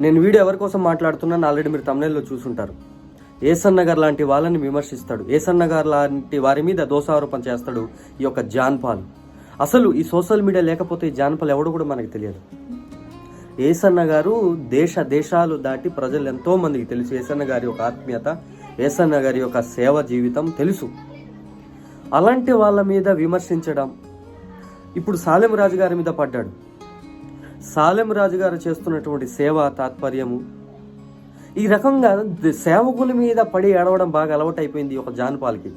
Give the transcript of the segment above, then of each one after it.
నేను వీడియో ఎవరి కోసం మాట్లాడుతున్నాను ఆల్రెడీ మీరు తమిళలో చూసుంటారు. ఏసన్న గారు లాంటి వాళ్ళని విమర్శిస్తాడు, ఏసన్న గారు లాంటి వారి మీద దోషారోపణ చేస్తాడు ఈ యొక్క జాన్ పాల్. అసలు ఈ సోషల్ మీడియా లేకపోతే ఈ జాన్ పాల్ ఎవడు కూడా మనకు తెలియదు. ఏసన్న గారు దేశాలు దాటి ప్రజలు ఎంతో మందికి తెలుసు. ఏసన్న గారి యొక్క ఆత్మీయత, ఏసన్న గారి యొక్క సేవ జీవితం తెలుసు. అలాంటి వాళ్ళ మీద విమర్శించడం, ఇప్పుడు సాలెం రాజు గారి మీద పడ్డాడు. సాలెం రాజు గారు చేస్తున్నటువంటి సేవ తాత్పర్యము, ఈ రకంగా సేవకుల మీద పడి ఏడవడం బాగా అలవాటు అయిపోయింది ఒక జాన్ పాల్కి.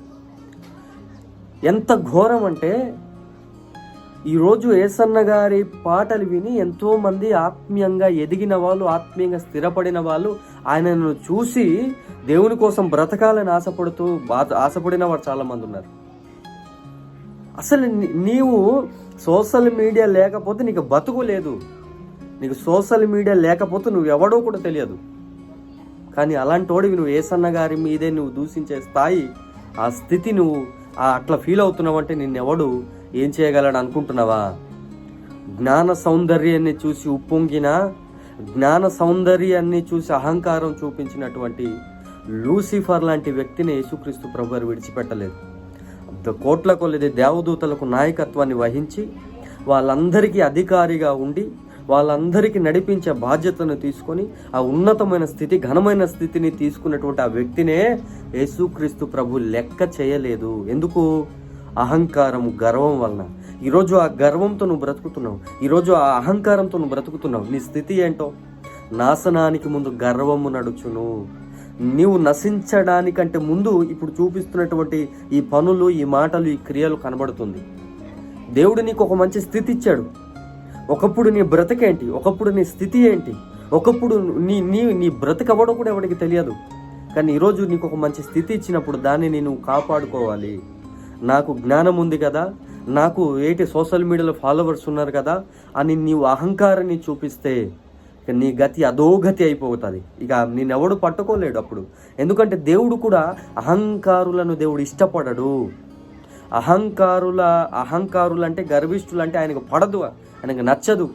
ఎంత ఘోరం అంటే ఈరోజు ఏసన్న గారి పాటలు విని ఎంతోమంది ఆత్మీయంగా ఎదిగిన వాళ్ళు, ఆత్మీయంగా స్థిరపడిన వాళ్ళు, ఆయనను చూసి దేవుని కోసం బ్రతకాలని ఆశపడిన వారు చాలామంది ఉన్నారు. అసలు నీవు సోషల్ మీడియా లేకపోతే నీకు బతుకు లేదు. నీకు సోషల్ మీడియా లేకపోతే నువ్వు ఎవడో కూడా తెలియదు. కానీ అలాంటి వాడివి నువ్వు ఏసన్న గారి మీదే నువ్వు దూషించే స్థాయి, ఆ స్థితి నువ్వు అట్లా ఫీల్ అవుతున్నావు అంటే నిన్నెవడు ఏం చేయగలడు అనుకుంటున్నావా? జ్ఞాన సౌందర్యాన్ని చూసి ఉప్పొంగిన, జ్ఞాన సౌందర్యాన్ని చూసి అహంకారం చూపించినటువంటి లూసిఫర్ లాంటి వ్యక్తిని యేసుక్రీస్తు ప్రభువారు విడిచిపెట్టలేదు. కోట్ల కొలది దేవదూతలకు నాయకత్వాన్ని వహించి వాళ్ళందరికీ అధికారిగా ఉండి వాళ్ళందరికీ నడిపించే బాధ్యతను తీసుకొని ఆ ఉన్నతమైన స్థితి, ఘనమైన స్థితిని తీసుకున్నటువంటి ఆ వ్యక్తినే యేసుక్రీస్తు ప్రభు లెక్క చేయలేదు. ఎందుకు? అహంకారం, గర్వం వలన. ఈరోజు ఆ గర్వంతో నువ్వు బ్రతుకుతున్నావు, ఈరోజు ఆ అహంకారంతో నువ్వు బ్రతుకుతున్నావు. నీ స్థితి ఏంటో? నాశనానికి ముందు గర్వము నడుచును. నీవు నశించడానికంటే ముందు ఇప్పుడు చూపిస్తున్నటువంటి ఈ పనులు, ఈ మాటలు, ఈ క్రియలు కనబడుతుంది. దేవుడు నీకు ఒక మంచి స్థితి ఇచ్చాడు. ఒకప్పుడు నీ బ్రతకేంటి, ఒకప్పుడు నీ స్థితి ఏంటి, ఒకప్పుడు నీ బ్రతకవడం కూడా ఎవరికి తెలియదు. కానీ ఈరోజు నీకు ఒక మంచి స్థితి ఇచ్చినప్పుడు దాన్ని నువ్వు కాపాడుకోవాలి. నాకు జ్ఞానం ఉంది కదా, నాకు సోషల్ మీడియాలో ఫాలోవర్స్ ఉన్నారు కదా అని నీవు అహంకారాన్ని చూపిస్తే నీ గతి అధోగతి అయిపోతుంది. ఇక నేనెవడు పట్టుకోలేడు అప్పుడు. ఎందుకంటే దేవుడు కూడా అహంకారులను దేవుడు ఇష్టపడడు. అహంకారులు అంటే గర్విష్ఠులు అంటే ఆయనకు పడదు, ఆయనకు నచ్చదు.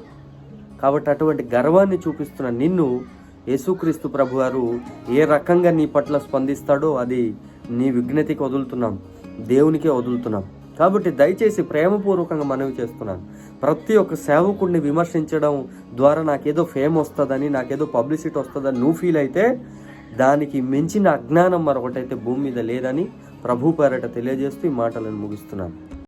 కాబట్టి అటువంటి గర్వాన్ని చూపిస్తున్న నిన్ను యేసుక్రీస్తు ప్రభువారు ఏ రకంగా నీ పట్ల స్పందిస్తాడో అది నీ విజ్ఞతకి వదులుతున్నాం, దేవునికే వదులుతున్నాం. కాబట్టి దయచేసి ప్రేమపూర్వకంగా మనవి చేస్తున్నాను, ప్రతి ఒక్క సేవకుడిని విమర్శించడం ద్వారా నాకేదో ఫేమ్ వస్తుందని, నాకేదో పబ్లిసిటీ వస్తుందని నువ్వు ఫీల్ అయితే దానికి మించిన అజ్ఞానం మరొకటైతే భూమి మీద లేదని ప్రభు పేరట తెలియజేస్తూ ఈ మాటలను ముగిస్తున్నాను.